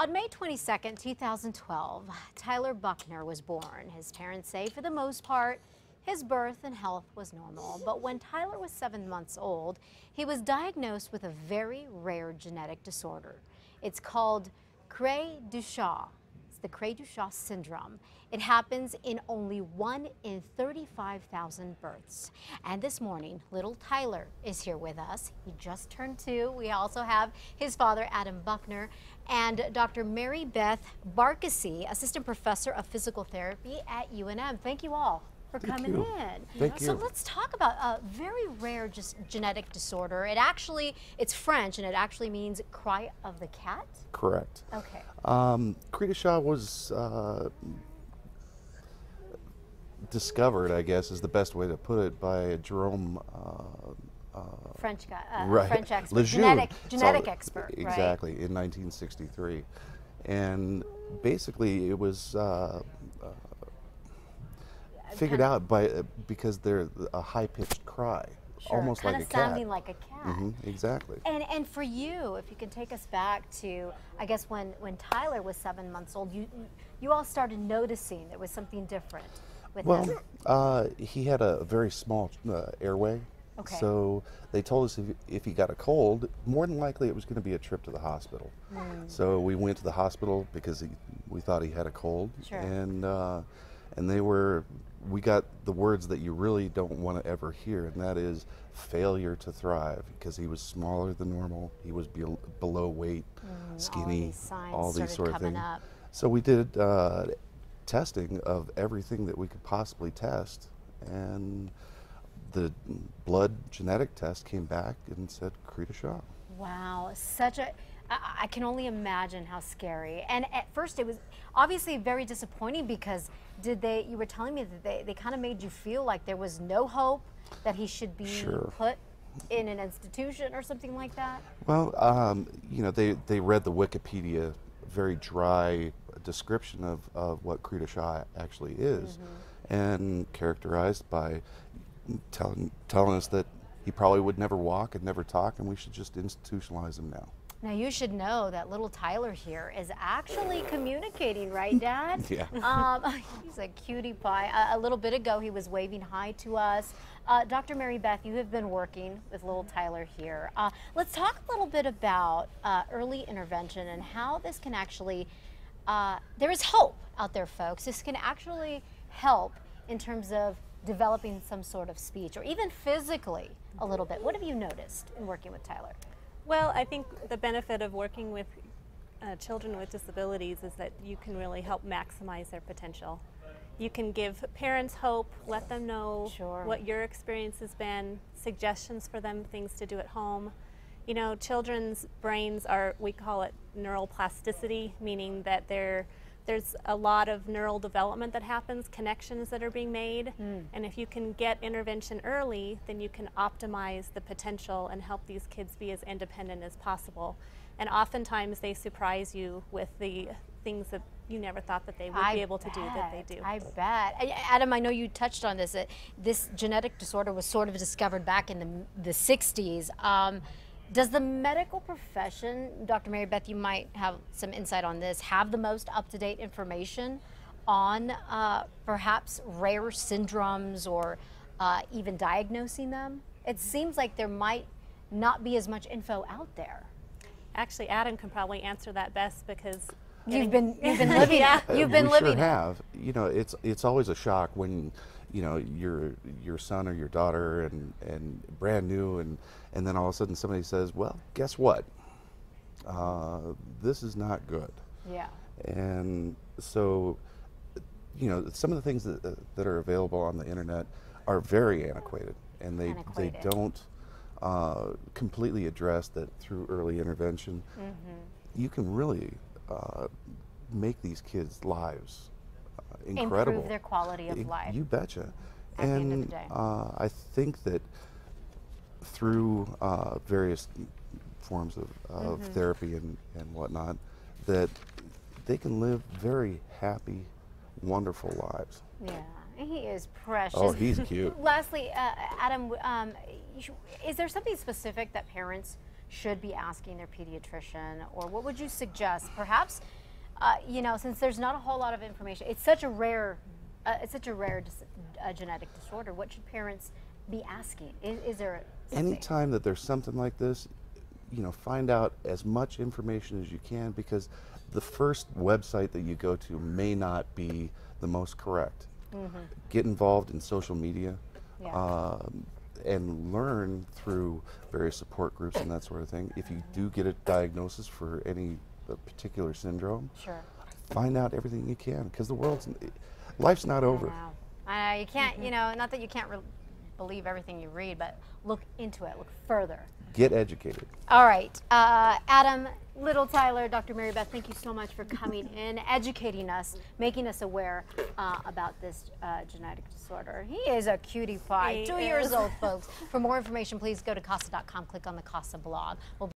On May 22nd, 2012, Tyler Buckner was born. His parents say for the most part, his birth and health was normal. But when Tyler was 7 months old, he was diagnosed with a very rare genetic disorder. It's called Cru Du Chat. It's the Cru Du Chat syndrome. It happens in only 1 in 35,000 births. And this morning, little Tyler is here with us. He just turned 2. We also have his father, Adam Buckner, and Dr. Mary Beth Barkasy, Assistant Professor of Physical Therapy at UNM. Thank you all for coming in. Thank you. So let's talk about a very rare genetic disorder. It's French, and it actually means cry of the cat? Correct. Okay. Cru Du Chat was discovered, I guess, is the best way to put it, by Jerome French guy, right. French expert, Lejeune. genetic expert, exactly, right? in 1963. And basically it was figured out because they're a high-pitched cry, Sure, almost like a cat. Kind of sounding like a cat. Exactly. And for you, if you can take us back to, I guess when Tyler was 7 months old, you all started noticing there was something different with him. Well, he had a very small airway. Okay. So they told us if he got a cold, more than likely it was going to be a trip to the hospital. So we went to the hospital because we thought he had a cold. Sure. And we got the words that you really don't want to ever hear, and that is failure to thrive, because he was smaller than normal, he was below weight, skinny, all these sort of things. Up. So we did testing of everything that we could possibly test, and the blood genetic test came back and said Cru Du Chat. Wow, I can only imagine how scary. And at first it was obviously very disappointing, because you were telling me that they kind of made you feel like there was no hope, that he should be put in an institution or something like that? Well, they read the Wikipedia very dry description of what Cru Du Chat actually is, and characterized by telling us that he probably would never walk and never talk, and we should just institutionalize him now. Now you should know that little Tyler here is actually communicating, right, Dad? Yeah. He's a cutie pie. A little bit ago he was waving hi to us. Dr. Mary Beth, you have been working with little Tyler here. Let's talk a little bit about early intervention and how this can actually, there is hope out there, folks. This can actually help in terms of developing some sort of speech, or even physically a little bit. What have you noticed in working with Tyler? Well, I think the benefit of working with children with disabilities is that you can really help maximize their potential. You can give parents hope, let them know what your experience has been, suggestions for them, things to do at home. You know, children's brains are, we call it neural plasticity, meaning that there's a lot of neural development that happens, connections that are being made, and if you can get intervention early, then you can optimize the potential and help these kids be as independent as possible. And oftentimes they surprise you with the things that you never thought that they would be able to do that they do. I bet. Adam, I know you touched on this. This genetic disorder was sort of discovered back in the 60s. Does the medical profession, Dr. Mary Beth, you might have some insight on this, have the most up-to-date information on perhaps rare syndromes, or even diagnosing them? It seems like there might not be as much info out there. Actually, Adam can probably answer that best, because you've been living it. You've been living it. We sure have. You know, it's always a shock when your son or your daughter and brand new, and then all of a sudden somebody says, well, guess what? This is not good. Yeah. And so, some of the things that are available on the internet are very antiquated, and they don't completely address that through early intervention. You can really make these kids' lives incredible. Improve their quality of life. You betcha. At the end of the day. I think that through various forms of therapy and whatnot, that they can live very happy, wonderful lives. Yeah, he is precious. Oh, he's cute. Lastly, Adam, is there something specific that parents should be asking their pediatrician, or what would you suggest? Perhaps, you know, since there's not a whole lot of information, it's such a rare genetic disorder. What should parents be asking? Is there anytime that there's something like this, you know, find out as much information as you can, because the first website that you go to may not be the most correct. Get involved in social media. And learn through various support groups and that sort of thing. If you do get a diagnosis for any particular syndrome, find out everything you can, because life's not over. You can't, you know, not that you can't believe everything you read, but look into it, look further. Get educated. All right, Adam, little Tyler, Dr. Mary Beth, thank you so much for coming in, educating us, making us aware about this genetic disorder. He is a cutie pie, 2 years old, folks. For more information, please go to CASA.com, click on the CASA blog.